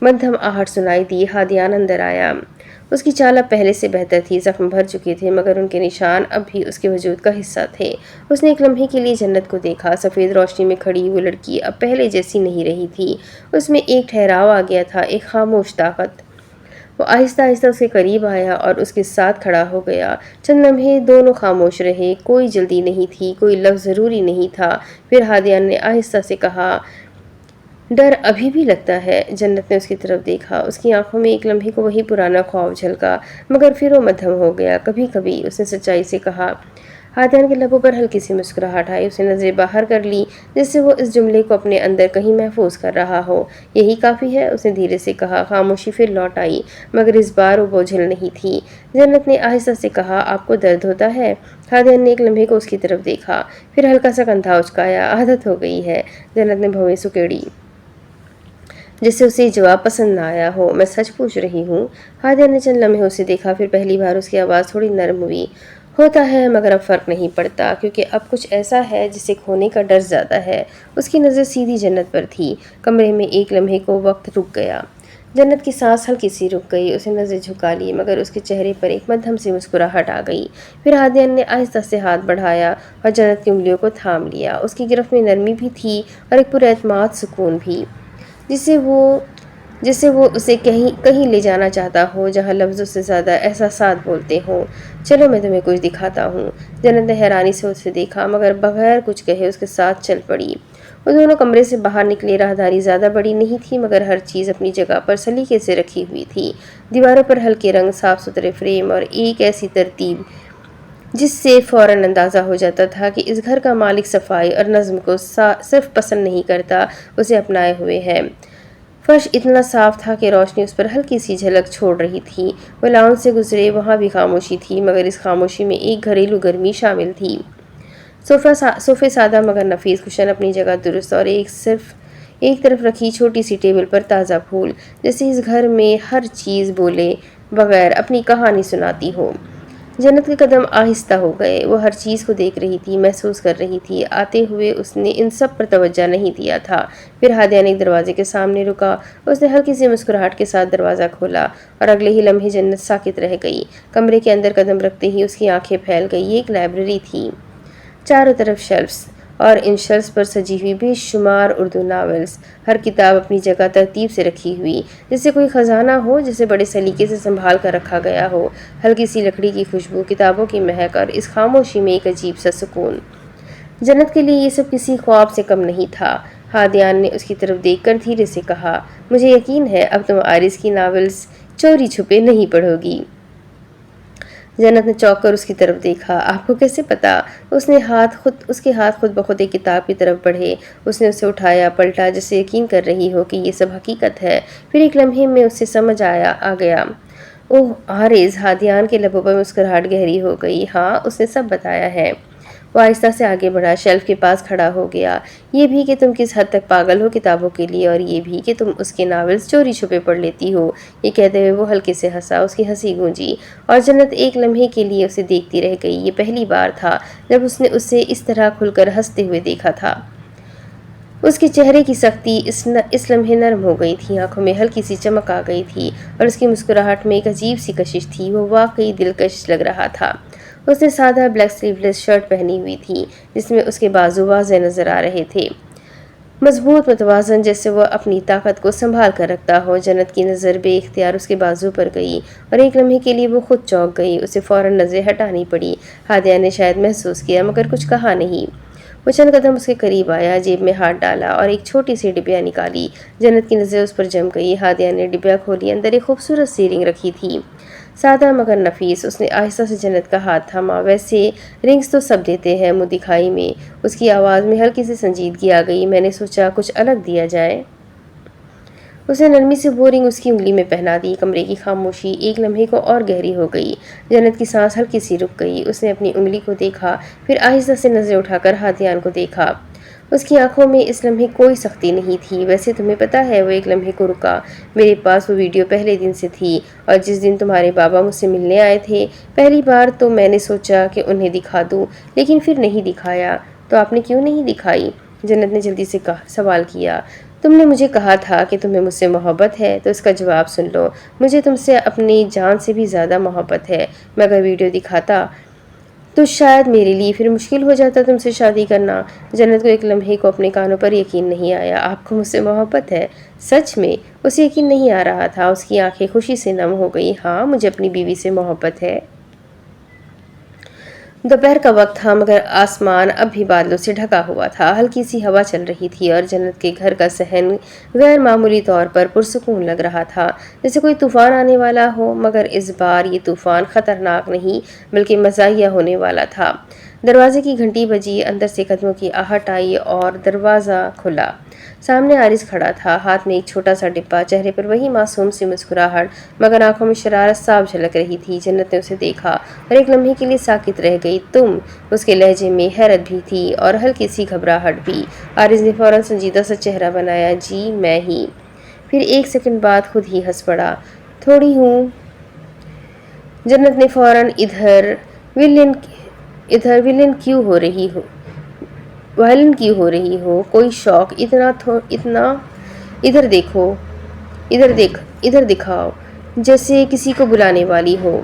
مدھم آہٹ سنائی دی۔ ہادیان اندر آیا۔ اس کی چال اب پہلے سے بہتر تھی، زخم بھر چکے تھے مگر ان کے نشان اب بھی اس کے وجود کا حصہ تھے۔ اس نے ایک لمحے کے لیے جنت کو دیکھا۔ سفید روشنی میں کھڑی وہ لڑکی اب پہلے جیسی نہیں رہی تھی۔ اس میں ایک ٹھہراؤ آ گیا تھا، ایک خاموش طاقت۔ وہ آہستہ آہستہ اس کے قریب آیا اور اس کے ساتھ کھڑا ہو گیا۔ چند لمحے دونوں خاموش رہے، کوئی جلدی نہیں تھی، کوئی لفظ ضروری نہیں تھا۔ پھر ہادیان نے آہستہ سے کہا، ڈر ابھی بھی لگتا ہے؟ جنت نے اس کی طرف دیکھا۔ اس کی آنکھوں میں ایک لمحے کو وہی پرانا خوف جھلکا، مگر پھر وہ مدھم ہو گیا۔ کبھی کبھی، اس نے سچائی سے کہا۔ ہادیان کے لبوں پر ہلکی سی مسکراہٹ آئی۔ اس نے نظریں باہر کر لی، جس سے وہ اس جملے کو اپنے اندر کہیں محفوظ کر رہا ہو۔ یہی کافی ہے، اس نے دھیرے سے کہا۔ خاموشی پھر لوٹ آئی، مگر اس بار وہ بوجھل نہیں تھی۔ جنت نے آہستہ سے کہا، آپ کو درد ہوتا ہے؟ ہادیان نے ایک لمحے کو اس کی طرف دیکھا، پھر ہلکا سا کندھا اچکایا۔ عادت ہو گئی ہے، جنت نے بھویں سکیڑی، جس سے اسے جواب پسند نہ آیا ہو۔ میں سچ پوچھ رہی ہوں۔ ہادیان نے چند لمحے اسے دیکھا، پھر پہلی بار اس کی آواز تھوڑی نرم ہوئی۔ ہوتا ہے، مگر اب فرق نہیں پڑتا، کیونکہ اب کچھ ایسا ہے جسے کھونے کا ڈر زیادہ ہے۔ اس کی نظر سیدھی جنت پر تھی۔ کمرے میں ایک لمحے کو وقت رک گیا۔ جنت کی سانس ہلکی سی رک گئی، اس نے نظریں جھکا لی، مگر اس کے چہرے پر ایک مدھم سی مسکراہٹ آ گئی۔ پھر ہادیان نے آہستہ سے ہاتھ بڑھایا اور جنت کی انگلیوں کو تھام لیا۔ اس کی گرفت میں نرمی بھی تھی اور ایک پراعتماد سکون بھی، جسے وہ اسے کہیں لے جانا چاہتا ہو، جہاں لفظوں سے زیادہ احساسات بولتے ہوں۔ چلو میں تمہیں کچھ دکھاتا ہوں۔ جنت نے حیرانی سے اسے دیکھا، مگر بغیر کچھ کہے اس کے ساتھ چل پڑی۔ وہ دونوں کمرے سے باہر نکلے۔ راہداری زیادہ بڑی نہیں تھی، مگر ہر چیز اپنی جگہ پر سلیقے سے رکھی ہوئی تھی۔ دیواروں پر ہلکے رنگ، صاف ستھرے فریم اور ایک ایسی ترتیب جس سے فوراً اندازہ ہو جاتا تھا کہ اس گھر کا مالک صفائی اور نظم کو صرف پسند نہیں کرتا، اسے اپنائے ہوئے ہے۔ فرش اتنا صاف تھا کہ روشنی اس پر ہلکی سی جھلک چھوڑ رہی تھی۔ وہ لاؤنج سے گزرے، وہاں بھی خاموشی تھی، مگر اس خاموشی میں ایک گھریلو گرمی شامل تھی۔ صوفے سادہ مگر نفیس، کشن اپنی جگہ درست، اور ایک طرف رکھی چھوٹی سی ٹیبل پر تازہ پھول، جیسے اس گھر میں ہر چیز بولے بغیر اپنی کہانی سناتی ہو۔ جنت کے قدم آہستہ ہو گئے۔ وہ ہر چیز کو دیکھ رہی تھی، محسوس کر رہی تھی۔ آتے ہوئے اس نے ان سب پر توجہ نہیں دیا تھا۔ پھر ہادیان ایک دروازے کے سامنے رکا۔ اس نے ہلکی سی مسکراہٹ کے ساتھ دروازہ کھولا اور اگلے ہی لمحے جنت ساکت رہ گئی۔ کمرے کے اندر قدم رکھتے ہی اس کی آنکھیں پھیل گئی۔ یہ ایک لائبریری تھی، چاروں طرف شیلفز، اور ان شیلفز پر سجی ہوئی بے شمار اردو ناولز، ہر کتاب اپنی جگہ ترتیب سے رکھی ہوئی، جیسے کوئی خزانہ ہو جسے بڑے سلیقے سے سنبھال کر رکھا گیا ہو۔ ہلکی سی لکڑی کی خوشبو، کتابوں کی مہک اور اس خاموشی میں ایک عجیب سا سکون۔ جنت کے لیے یہ سب کسی خواب سے کم نہیں تھا۔ ہادیان نے اس کی طرف دیکھ کر دھیرے سے کہا، مجھے یقین ہے اب تم آئرس کی ناولز چوری چھپے نہیں پڑھو گی۔ جنت نے چونک کر اس کی طرف دیکھا۔ آپ کو کیسے پتا؟ اس کے ہاتھ خود بخود ایک کتاب کی طرف بڑھے۔ اس نے اسے اٹھایا، پلٹا، جسے یقین کر رہی ہو کہ یہ سب حقیقت ہے۔ پھر ایک لمحے میں اسے سمجھ آ گیا۔ اوہ آئرس! ہادیان کے لبوں پر مسکراہٹ گہری ہو گئی۔ ہاں، اس نے سب بتایا ہے۔ وہ آہستہ سے آگے بڑھا، شیلف کے پاس کھڑا ہو گیا۔ یہ بھی کہ تم کس حد تک پاگل ہو کتابوں کے لیے، اور یہ بھی کہ تم اس کے ناولز چوری چھپے پڑھ لیتی ہو۔ یہ کہتے ہوئے وہ ہلکے سے ہنسا۔ اس کی ہنسی گونجی اور جنت ایک لمحے کے لیے اسے دیکھتی رہ گئی۔ یہ پہلی بار تھا جب اس نے اسے اس طرح کھل کر ہنستے ہوئے دیکھا تھا۔ اس کے چہرے کی سختی اس لمحے نرم ہو گئی تھی، آنکھوں میں ہلکی سی چمک آ گئی تھی، اور اس کی مسکراہٹ میں ایک عجیب سی کشش تھی۔ وہ واقعی دلکش لگ رہا تھا۔ اس نے سادہ بلیک سلیو لیس شرٹ پہنی ہوئی تھی، جس میں اس کے بازو واضح نظر آ رہے تھے، مضبوط، متوازن، جیسے وہ اپنی طاقت کو سنبھال کر رکھتا ہو۔ جنت کی نظر بے اختیار اس کے بازو پر گئی، اور ایک لمحے کے لیے وہ خود چونک گئی۔ اسے فوراً نظریں ہٹانی پڑی۔ ہادیان نے شاید محسوس کیا، مگر کچھ کہا نہیں۔ وہ چند قدم اس کے قریب آیا، جیب میں ہاتھ ڈالا اور ایک چھوٹی سی ڈبیا نکالی۔ جنت کی نظر اس پر جم گئی۔ ہادیان نے ڈبیا کھولی، اندر ایک خوبصورت سی رنگ رکھی تھی، سادہ مگر نفیس۔ اس نے آہستہ سے جنت کا ہاتھ تھاما۔ ویسے رنگز تو سب دیتے ہیں، منہ دکھائی میں اس کی آواز میں ہلکی سی سنجیدگی آ گئی۔ میں نے سوچا کچھ الگ دیا جائے۔ اس نے نرمی سے وہ رنگ اس کی انگلی میں پہنا دی۔ کمرے کی خاموشی ایک لمحے کو اور گہری ہو گئی۔ جنت کی سانس ہلکی سی رک گئی۔ اس نے اپنی انگلی کو دیکھا، پھر آہستہ سے نظریں اٹھا کر ہادیان کو دیکھا۔ اس کی آنکھوں میں اس لمحے کوئی سختی نہیں تھی۔ ویسے تمہیں پتہ ہے، وہ ایک لمحے کو رکا، میرے پاس وہ ویڈیو پہلے دن سے تھی، اور جس دن تمہارے بابا مجھ سے ملنے آئے تھے پہلی بار، تو میں نے سوچا کہ انہیں دکھا دوں، لیکن پھر نہیں دکھایا۔ تو آپ نے کیوں نہیں دکھائی؟ جنت نے جلدی سے سوال کیا۔ تم نے مجھے کہا تھا کہ تمہیں مجھ سے محبت ہے، تو اس کا جواب سن لو۔ مجھے تم سے اپنی جان سے بھی زیادہ محبت ہے۔ میں اگر ویڈیو دکھاتا تو شاید میرے لیے پھر مشکل ہو جاتا تم سے شادی کرنا۔ جنت کو ایک لمحے کو اپنے کانوں پر یقین نہیں آیا۔ آپ کو مجھ سے محبت ہے؟ سچ میں؟ اسے یقین نہیں آ رہا تھا۔ اس کی آنکھیں خوشی سے نم ہو گئی۔ ہاں، مجھے اپنی بیوی سے محبت ہے۔ دوپہر کا وقت تھا مگر آسمان اب بھی بادلوں سے ڈھکا ہوا تھا۔ ہلکی سی ہوا چل رہی تھی اور جنت کے گھر کا صحن غیر معمولی طور پر پرسکون لگ رہا تھا، جیسے کوئی طوفان آنے والا ہو، مگر اس بار یہ طوفان خطرناک نہیں بلکہ مزاحیہ ہونے والا تھا۔ دروازے کی گھنٹی بجی، اندر سے قدموں کی آہٹ آئی اور دروازہ کھلا۔ سامنے عارض کھڑا تھا، ہاتھ میں ایک چھوٹا سا ڈبہ، چہرے پر وہی معصوم سی مسکراہٹ مگر آنکھوں میں شرارت صاف جھلک رہی تھی۔ جنت نے اسے دیکھا اور ایک لمحے کے لیے ساکت رہ گئی۔ تم؟ اس کے لہجے میں حیرت بھی تھی اور ہلکی سی گھبراہٹ بھی۔ عارض نے فوراً سنجیدہ سا چہرہ بنایا۔ جی میں ہی۔ پھر ایک سیکنڈ بعد خود ہی ہنس پڑا۔ تھوڑی ہوں۔ جنت نے فوراً ادھر ویلن کیوں ہو رہی ہو؟ کوئی شوق؟ اتنا ادھر دکھاؤ جیسے کسی کو بلانے والی ہو۔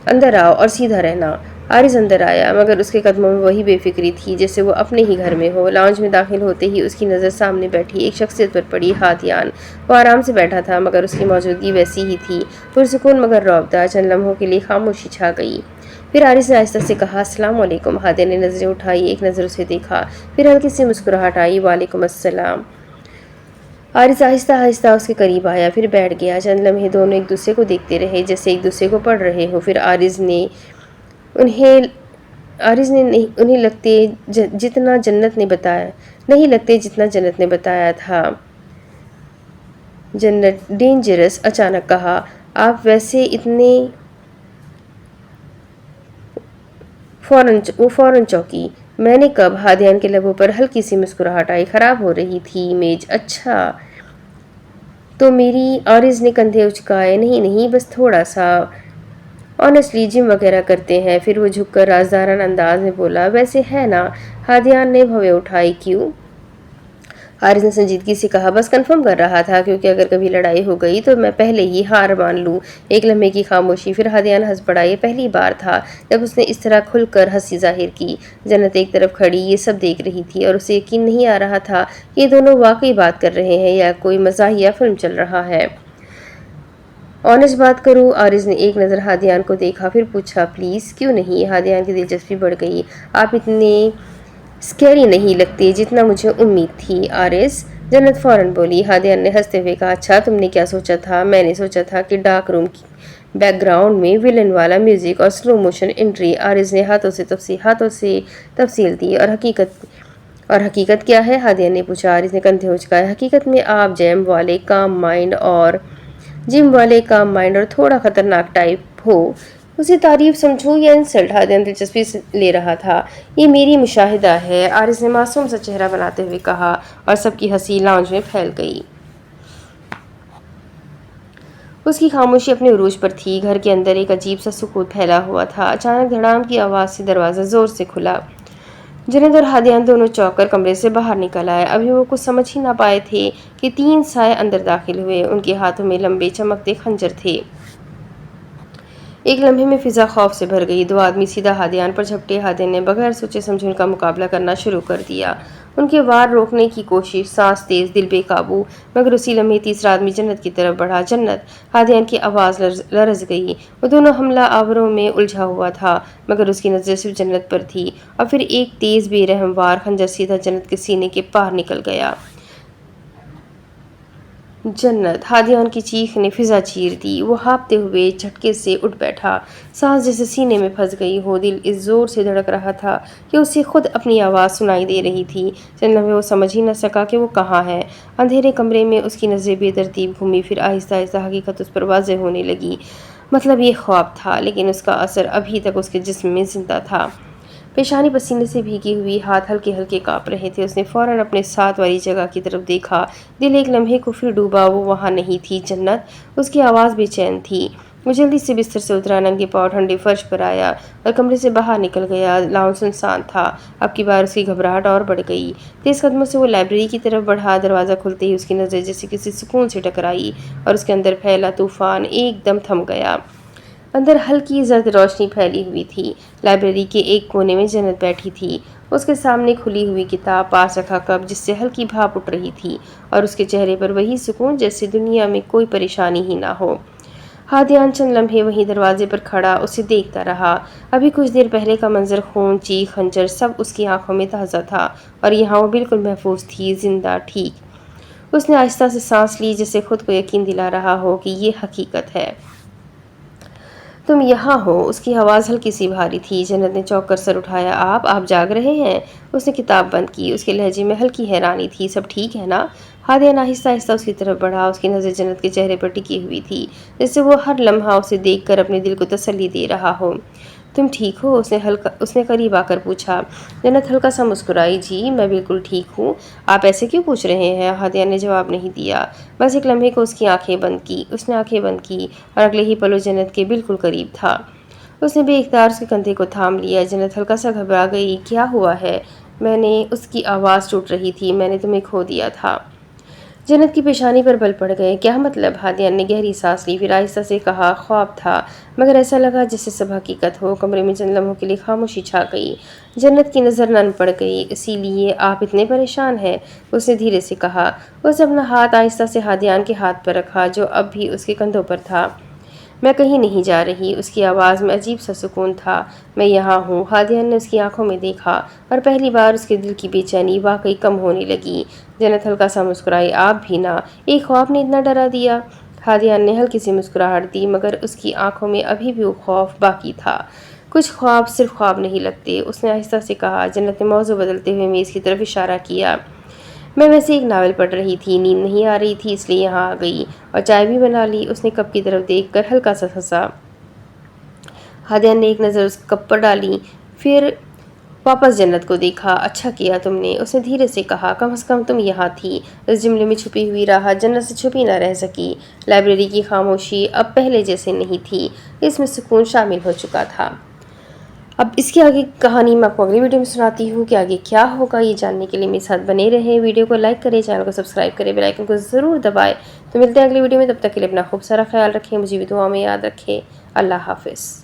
اندر آؤ اور سیدھا رہنا۔ عارض اندر آیا مگر اس کے قدموں میں وہی بے فکری تھی جیسے وہ اپنے ہی گھر میں ہو۔ لاؤنج میں داخل ہوتے ہی اس کی نظر سامنے بیٹھی ایک شخصیت پر پڑی۔ ہادیان۔ وہ آرام سے بیٹھا تھا مگر اس کی موجودگی ویسی ہی تھی، پرسکون مگر رعبدار۔ چند لمحوں کے لیے خاموشی چھا گئی۔ پھر عارض نے آہستہ سے کہا، السلام علیکم۔ ہادیان نے نظریں اٹھائی، ایک نظر اسے دیکھا، پھر ہلکی سی مسکراہٹ آئی۔ وعلیکم السلام۔ عارض آہستہ آہستہ اس کے قریب آیا، پھر بیٹھ گیا۔ چند لمحے دونوں ایک دوسرے کو دیکھتے رہے جیسے ایک دوسرے کو پڑھ رہے ہو۔ پھر عارض نے انہیں لگتے جتنا جنت نے بتایا تھا۔ جنت ڈینجرس، اچانک کہا۔ آپ ویسے اتنے؟ وہ فوراً چونکی۔ میں نے کب؟ ہادیان کے لبوں پر ہلکی سی مسکراہٹ آئی۔ خراب ہو رہی تھی امیج؟ اچھا تو میری؟ عارض نے کندھے اچکائے۔ نہیں بس تھوڑا سا۔ آنیسٹلی جم وغیرہ کرتے ہیں؟ پھر وہ جھک کر رازدارانہ انداز میں بولا، ویسے ہے نا؟ ہادیان نے بھویں اٹھائی۔ کیوں؟ عارض نے سنجیدگی سے کہا، بس کنفرم کر رہا تھا کیونکہ اگر کبھی لڑائی ہو گئی تو میں پہلے ہی ہار مان لوں۔ ایک لمحے کی خاموشی، پھر ہادیان ہنس پڑا۔ یہ پہلی بار تھا جب اس نے اس طرح کھل کر ہنسی ظاہر کی۔ جنت ایک طرف کھڑی یہ سب دیکھ رہی تھی اور اسے یقین نہیں آ رہا تھا کہ یہ دونوں واقعی بات کر رہے ہیں یا کوئی مزاحیہ فلم چل رہا ہے۔ آنیسٹ بات کروں؟ عارض نے ایک نظر ہادیان کو دیکھا، پھر پوچھا، پلیز؟ کیوں نہیں؟ ہادیان کی دلچسپی بڑھ گئی۔ آپ اتنے اسکیری نہیں لگتے جتنا مجھے امید تھی عارض۔ جنت فوراً بولی۔ ہادیان نے ہنستے ہوئے کہا، اچھا تم نے کیا سوچا تھا؟ میں نے سوچا تھا کہ ڈارک روم کی بیک گراؤنڈ میں ویلن والا میوزک اور سلو موشن انٹری۔ عارض نے ہاتھوں سے تفصیل دی۔ اور حقیقت کیا ہے؟ ہادیان نے پوچھا۔ عارض نے کندھے اچکائے۔ حقیقت میں آپ جم والے کام مائنڈ اور تھوڑا خطرناک ٹائپ ہو۔ اسے تعریف سمجھو یا انسلٹ؟ ہادیان دلچسپی لے رہا تھا۔ یہ میری مشاہدہ ہے، عارض نے معصوم سا چہرہ بناتے ہوئے کہا، اور سب کی ہنسی لاؤنج میں پھیل گئی۔ اس کی خاموشی اپنے عروج پر تھی۔ گھر کے اندر ایک عجیب سا سکوت پھیلا ہوا تھا۔ اچانک دھڑام کی آواز سے دروازہ زور سے کھلا۔ جنت اور ہادیان دونوں چونک کر کمرے سے باہر نکل آئے۔ ابھی وہ کچھ سمجھ ہی نہ پائے تھے کہ 3 سائے اندر داخل ہوئے۔ ان کے ہاتھوں میں لمبے چمکتے خنجر تھے۔ ایک لمحے میں فضا خوف سے بھر گئی۔ 2 آدمی سیدھا ہادیان پر جھپٹے۔ ہادیان نے بغیر سوچے سمجھے ان کا مقابلہ کرنا شروع کر دیا۔ ان کے وار روکنے کی کوشش، سانس تیز، دل بے قابو، مگر اسی لمحے تیسرا آدمی جنت کی طرف بڑھا۔ جنت! ہادیان کی آواز لرز گئی۔ وہ دونوں حملہ آوروں میں الجھا ہوا تھا مگر اس کی نظر صرف جنت پر تھی۔ اور پھر ایک تیز بے رحم وار خنجر سیدھا جنت کے سینے کے پار نکل گیا۔ جنت! ہادیان کی چیخ نے فضا چیر دی۔ وہ ہانپتے ہوئے جھٹکے سے اٹھ بیٹھا، سانس جیسے سینے میں پھنس گئی ہو۔ دل اس زور سے دھڑک رہا تھا کہ اسے خود اپنی آواز سنائی دے رہی تھی۔ چند لمحے وہ سمجھ ہی نہ سکا کہ وہ کہاں ہے۔ اندھیرے کمرے میں اس کی نظریں بے ترتیب گھومی، پھر آہستہ آہستہ حقیقت اس پر واضح ہونے لگی۔ مطلب یہ خواب تھا لیکن اس کا اثر ابھی تک اس کے جسم میں زندہ تھا۔ پیشانی پسینے سے بھیگی ہوئی، ہاتھ ہلکے ہلکے کانپ رہے تھے۔ اس نے فوراً اپنے ساتھ والی جگہ کی طرف دیکھا۔ دل ایک لمحے کو پھر ڈوبا۔ وہ وہاں نہیں تھی۔ جنت! اس کی آواز بے چین تھی۔ وہ جلدی سے بستر سے اترا، ننگے پاؤں ٹھنڈے فرش پر آیا اور کمرے سے باہر نکل گیا۔ لاؤنج سنسان تھا۔ اب کی بار اس کی گھبراہٹ اور بڑھ گئی۔ تیز قدموں سے وہ لائبریری کی طرف بڑھا۔ دروازہ کھلتے ہی اس کی نظر جیسے کسی سکون سے ٹکرائی اور اس کے اندر پھیلا طوفان ایک دم تھم گیا۔ اندر ہلکی زرد روشنی پھیلی ہوئی تھی۔ لائبریری کے ایک کونے میں جنت بیٹھی تھی، اس کے سامنے کھلی ہوئی کتاب، پاس رکھا کپ جس سے ہلکی بھاپ اٹھ رہی تھی، اور اس کے چہرے پر وہی سکون جیسے دنیا میں کوئی پریشانی ہی نہ ہو۔ ہادیان چند لمحے وہیں دروازے پر کھڑا اسے دیکھتا رہا۔ ابھی کچھ دیر پہلے کا منظر، خون، چیخ، خنجر، سب اس کی آنکھوں میں تازہ تھا، اور یہاں وہ بالکل محفوظ تھی، زندہ، ٹھیک۔ اس نے آہستہ سے سانس لی، جسے خود کو یقین دلا رہا ہو کہ یہ حقیقت ہے۔ تم یہاں ہو؟ اس کی آواز ہلکی سی بھاری تھی۔ جنت نے چونک کر سر اٹھایا۔ آپ جاگ رہے ہیں؟ اس نے کتاب بند کی۔ اس کے لہجے میں ہلکی حیرانی تھی۔ سب ٹھیک ہے نا؟ ہادیان آہستہ آہستہ اس کی طرف بڑھا۔ اس کی نظر جنت کے چہرے پر ٹکی ہوئی تھی، جیسے وہ ہر لمحہ اسے دیکھ کر اپنے دل کو تسلی دے رہا ہو۔ تم ٹھیک ہو؟ اس نے قریب آ کر پوچھا۔ جنت ہلکا سا مسکرائی۔ جی میں بالکل ٹھیک ہوں۔ آپ ایسے کیوں پوچھ رہے ہیں؟ ہادیان نے جواب نہیں دیا، بس ایک لمحے کو اس کی آنکھیں بند کی۔ اس نے آنکھیں بند کی اور اگلے ہی پل وہ جنت کے بالکل قریب تھا۔ اس نے بے اختیار اس کے کندھے کو تھام لیا۔ جنت ہلکا سا گھبرا گئی۔ کیا ہوا ہے؟ اس کی آواز ٹوٹ رہی تھی۔ میں نے تمہیں کھو دیا تھا۔ جنت کی پیشانی پر بل پڑ گئے۔ کیا مطلب؟ ہادیان نے گہری سانس لی، پھر آہستہ سے کہا، خواب تھا، مگر ایسا لگا جیسے سب حقیقت ہو۔ کمرے میں چند لمحوں کے لیے خاموشی چھا گئی۔ جنت کی نظر نم پڑ گئی۔ اسی لیے آپ اتنے پریشان ہیں؟ اس نے دھیرے سے کہا۔ اس نے اپنا ہاتھ آہستہ سے ہادیان کے ہاتھ پر رکھا، جو اب بھی اس کے کندھوں پر تھا۔ میں کہیں نہیں جا رہی۔ اس کی آواز میں عجیب سا سکون تھا۔ میں یہاں ہوں۔ ہادیان نے اس کی آنکھوں میں دیکھا، اور پہلی بار اس کے دل کی بے چینی واقعی کم ہونے لگی۔ جنت ہلکا سا مسکرائی۔ آپ بھی نا؟ ایک خواب نے اتنا ڈرا دیا؟ ہادیان نے ہلکی سی مسکراہٹ دی، مگر اس کی آنکھوں میں ابھی بھی وہ خوف باقی تھا۔ کچھ خواب صرف خواب نہیں لگتے، اس نے آہستہ سے کہا۔ جنت نے موضوع بدلتے ہوئے میز کی طرف اشارہ کیا۔ میں ویسے ایک ناول پڑھ رہی تھی، نیند نہیں آ رہی تھی، اس لیے یہاں آ گئی، اور چائے بھی بنا لی۔ اس نے کپ کی طرف دیکھ کر ہلکا سا ہنسا۔ ہادیان نے ایک نظر اس کپ پر ڈالی، پھر واپس جنت کو دیکھا۔ اچھا کیا تم نے، اس نے دھیرے سے کہا، کم از کم تم یہاں تھی۔ اس جملے میں چھپی ہوئی راحت جنت سے چھپی نہ رہ سکی۔ لائبریری کی خاموشی اب پہلے جیسے نہیں تھی، اس میں سکون شامل ہو چکا تھا۔ اب اس کی آگے کہانی میں آپ کو اگلی ویڈیو میں سناتی ہوں کہ آگے کیا ہوگا۔ یہ جاننے کے لیے میرے ساتھ بنے رہیں۔ ویڈیو کو لائک کریں، چینل کو سبسکرائب کریں، بیل آئیکن کو ضرور دبائیں۔ تو ملتے ہیں اگلی ویڈیو میں، تب تک کے لیے اپنا خوب سارا خیال رکھیں، مجھے بھی دعاؤں میں یاد رکھیں۔ اللہ حافظ۔